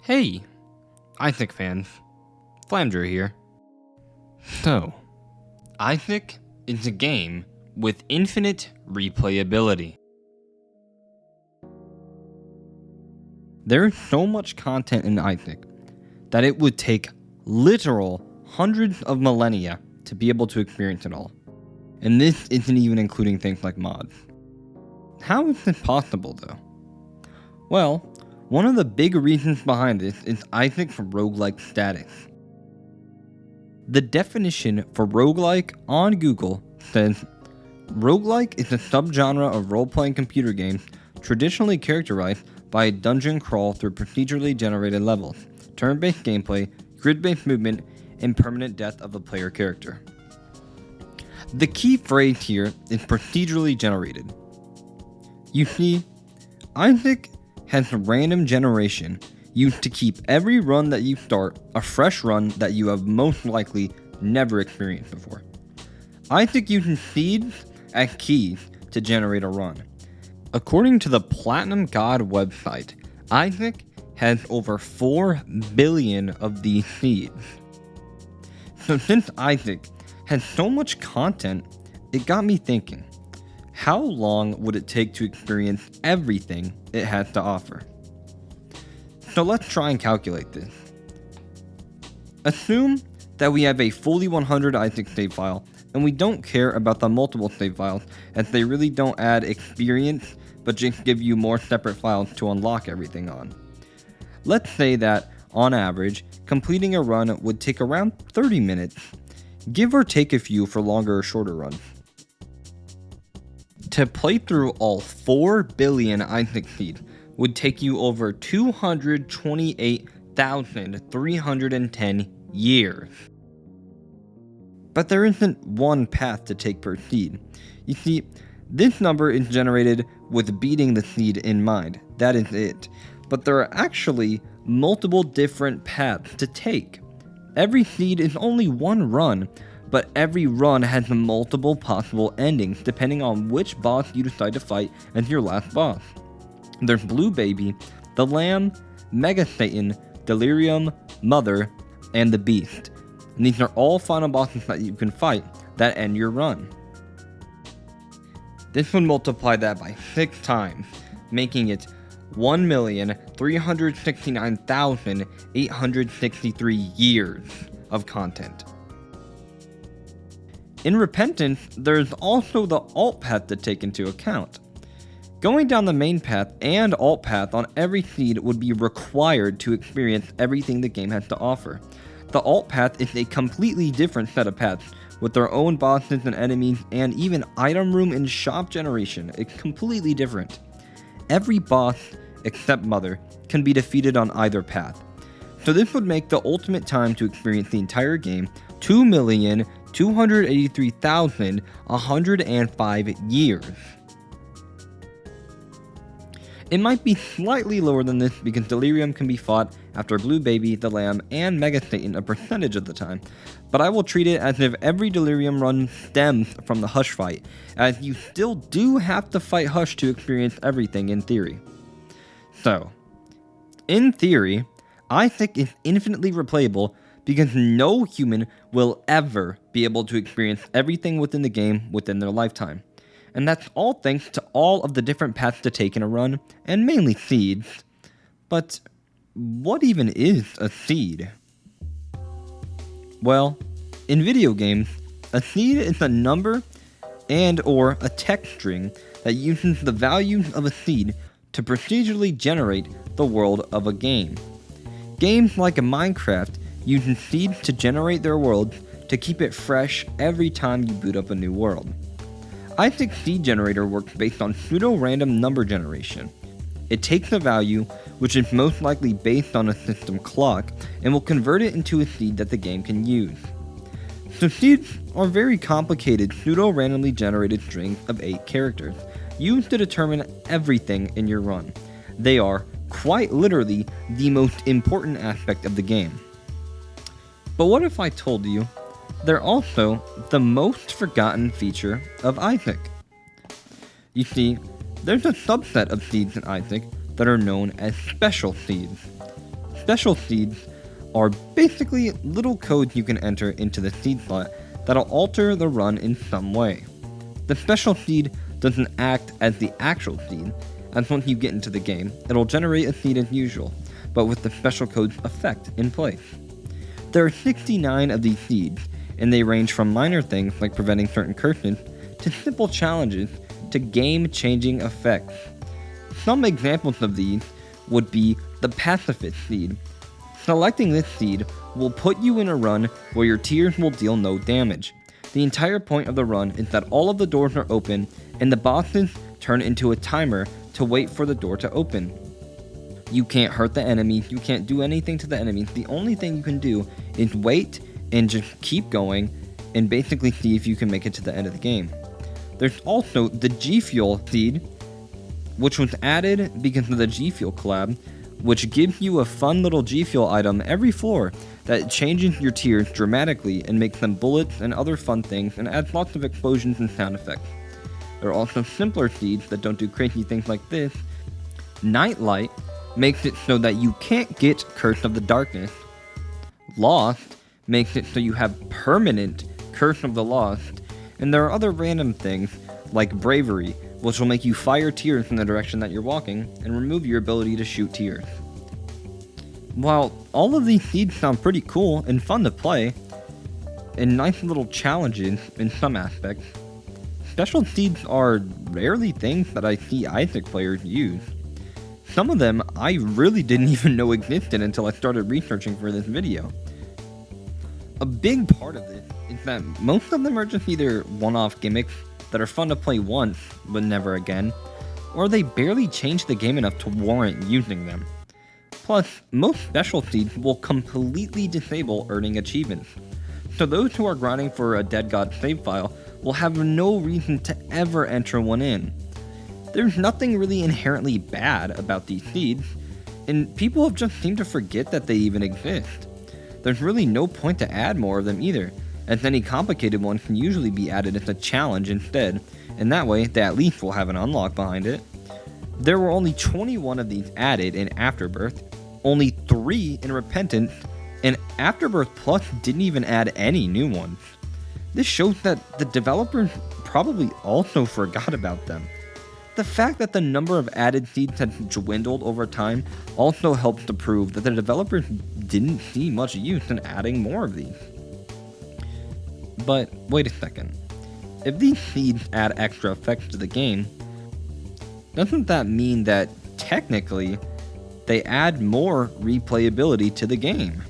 Hey, Isaac fans, Flamdra here. So, Isaac is a game with infinite replayability. There is so much content in Isaac that it would take literal hundreds of millennia to be able to experience it all. And this isn't even including things like mods. How is this possible though? Well, one of the big reasons behind this is Isaac's roguelike status. The definition for roguelike on Google says, roguelike is a subgenre of role-playing computer games traditionally characterized by a dungeon crawl through procedurally generated levels, turn-based gameplay, grid-based movement, and permanent death of the player character. The key phrase here is procedurally generated. You see, Isaac has random generation used to keep every run that you start a fresh run that you have most likely never experienced before. Isaac uses seeds as keys to generate a run. According to the Platinum God website, Isaac has over 4 billion of these seeds. So since Isaac has so much content, it got me thinking, how long would it take to experience everything it has to offer? So let's try and calculate this. Assume that we have a fully 100 Isaac save file, and we don't care about the multiple save files, as they really don't add experience, but just give you more separate files to unlock everything on. Let's say that, on average, completing a run would take around 30 minutes, give or take a few for longer or shorter runs. To play through all 4 billion Isaac seeds would take you over 228,310 years. But there isn't one path to take per seed. You see, this number is generated with beating the seed in mind, that is it. But there are actually multiple different paths to take. Every seed is only one run, but every run has multiple possible endings depending on which boss you decide to fight as your last boss. There's Blue Baby, the Lamb, Mega Satan, Delirium, Mother, and the Beast. And these are all final bosses that you can fight that end your run. This would multiply that by 6 times, making it 1,369,863 years of content. In Repentance, there's also the alt path to take into account. Going down the main path and alt path on every seed would be required to experience everything the game has to offer. The alt path is a completely different set of paths, with their own bosses and enemies, and even item room and shop generation. It's completely different. Every boss, except Mother, can be defeated on either path. So this would make the ultimate time to experience the entire game 2,283,105 years. It might be slightly lower than this because Delirium can be fought after Blue Baby, the Lamb, and Mega Satan a percentage of the time, but I will treat it as if every Delirium run stems from the Hush fight, as you still do have to fight Hush to experience everything in theory. So, in theory, Isaac is infinitely replayable because no human will ever be able to experience everything within the game within their lifetime. And that's all thanks to all of the different paths to take in a run, and mainly seeds. But what even is a seed? Well, in video games, a seed is a number and or a text string that uses the values of a seed to procedurally generate the world of a game. Games like Minecraft use seeds to generate their worlds to keep it fresh every time you boot up a new world. Isaac's seed generator works based on pseudo-random number generation. It takes a value, which is most likely based on a system clock, and will convert it into a seed that the game can use. So seeds are very complicated pseudo-randomly generated strings of 8 characters, used to determine everything in your run. They are, quite literally, the most important aspect of the game. But what if I told you they're also the most forgotten feature of Isaac? You see, there's a subset of seeds in Isaac that are known as special seeds. special seeds are basically little codes you can enter into the seed slot that'll alter the run in some way. The special seed doesn't act as the actual seed, as once you get into the game, it'll generate a seed as usual, but with the special code's effect in place. There are 69 of these seeds, and they range from minor things like preventing certain curses to simple challenges to game-changing effects. Some examples of these would be the pacifist seed. Selecting this seed will put you in a run where your tears will deal no damage. The entire point of the run is that all of the doors are open and the bosses turn into a timer to wait for the door to open. You can't hurt the enemy, you can't do anything to the enemies. The only thing you can do is wait and just keep going and basically see if you can make it to the end of the game. There's also the G Fuel seed, which was added because of the G Fuel collab, which gives you a fun little G Fuel item every floor that changes your tiers dramatically and makes them bullets and other fun things and adds lots of explosions and sound effects. There are also simpler seeds that don't do crazy things like this. Nightlight makes it so that you can't get Curse of the Darkness. Lost makes it so you have permanent Curse of the Lost. And there are other random things like Bravery, which will make you fire tears in the direction that you're walking and remove your ability to shoot tears. While all of these seeds sound pretty cool and fun to play, and nice little challenges in some aspects, special seeds are rarely things that I see Isaac players use. Some of them I really didn't even know existed until I started researching for this video. A big part of this is that most of them are just either one-off gimmicks that are fun to play once, but never again, or they barely change the game enough to warrant using them. Plus, most special seeds will completely disable earning achievements, so those who are grinding for a Dead God save file will have no reason to ever enter one in. There's nothing really inherently bad about these seeds, and people have just seemed to forget that they even exist. There's really no point to add more of them either, as any complicated one can usually be added as a challenge instead, and that way they at least will have an unlock behind it. There were only 21 of these added in Afterbirth, only 3 in Repentance, and Afterbirth Plus didn't even add any new ones. This shows that the developers probably also forgot about them. The fact that the number of added seeds has dwindled over time also helps to prove that the developers didn't see much use in adding more of these. But wait a second, if these seeds add extra effects to the game, doesn't that mean that technically they add more replayability to the game?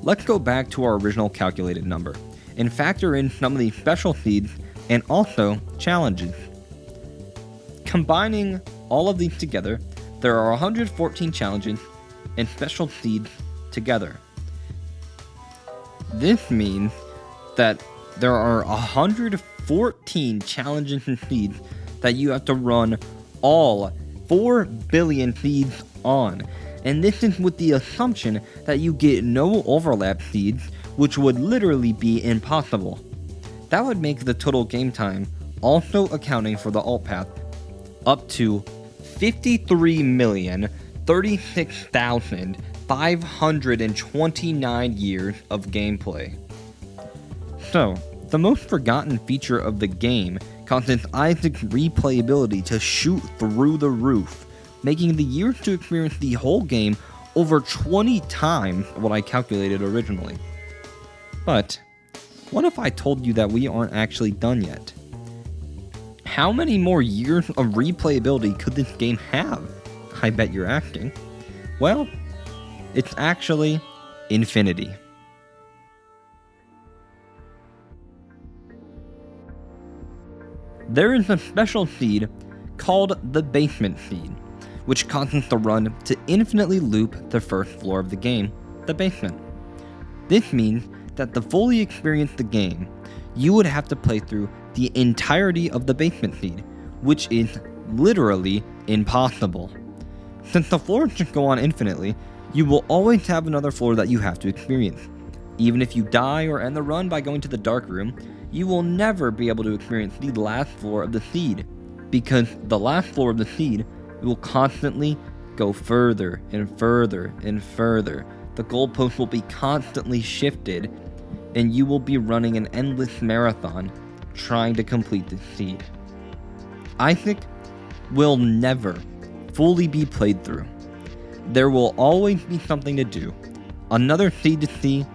Let's go back to our original calculated number and factor in some of these special seeds and also challenges. Combining all of these together, there are 114 challenges and special seeds together. This means that there are 114 challenges and seeds that you have to run all 4 billion seeds on. And this is with the assumption that you get no overlap seeds, which would literally be impossible. That would make the total game time, also accounting for the alt path, up to 53,036,529 years of gameplay. So, the most forgotten feature of the game causes Isaac's replayability to shoot through the roof, making the years to experience the whole game over 20 times what I calculated originally. But, what if I told you that we aren't actually done yet? How many more years of replayability could this game have? I bet you're asking. Well, it's actually infinity. There is a special seed called the basement seed, which causes the run to infinitely loop the first floor of the game, the basement. This means that to fully experience the game, you would have to play through the entirety of the basement seed, which is literally impossible. Since the floors just go on infinitely, you will always have another floor that you have to experience. Even if you die or end the run by going to the dark room, you will never be able to experience the last floor of the seed, because the last floor of the seed will constantly go further and further and further. The goalpost will be constantly shifted, and you will be running an endless marathon trying to complete this seed. Isaac will never fully be played through. There will always be something to do, another seed to see,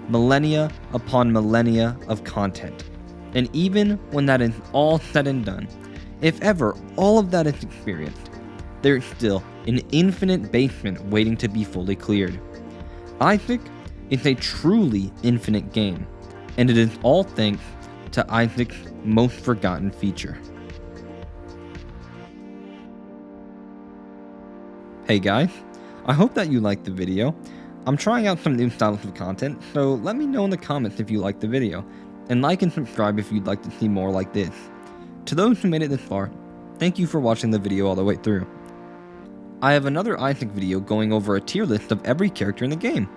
millennia upon millennia of content. And even when that is all said and done, if ever all of that is experienced, there is still an infinite basement waiting to be fully cleared. Isaac is a truly infinite game, and it is all thanks to Isaac's most forgotten feature. Hey guys, I hope that you liked the video. I'm trying out some new styles of content, so let me know in the comments if you liked the video, and like and subscribe if you'd like to see more like this. To those who made it this far, thank you for watching the video all the way through. I have another Isaac video going over a tier list of every character in the game.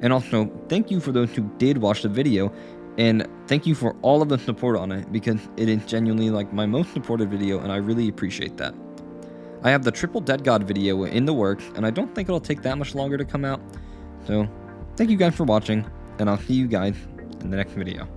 And also, thank you for those who did watch the video, and thank you for all of the support on it, because it is genuinely like my most supported video, and I really appreciate that. I have the Triple Dead God video in the works, and I don't think it'll take that much longer to come out. So, thank you guys for watching, and I'll see you guys in the next video.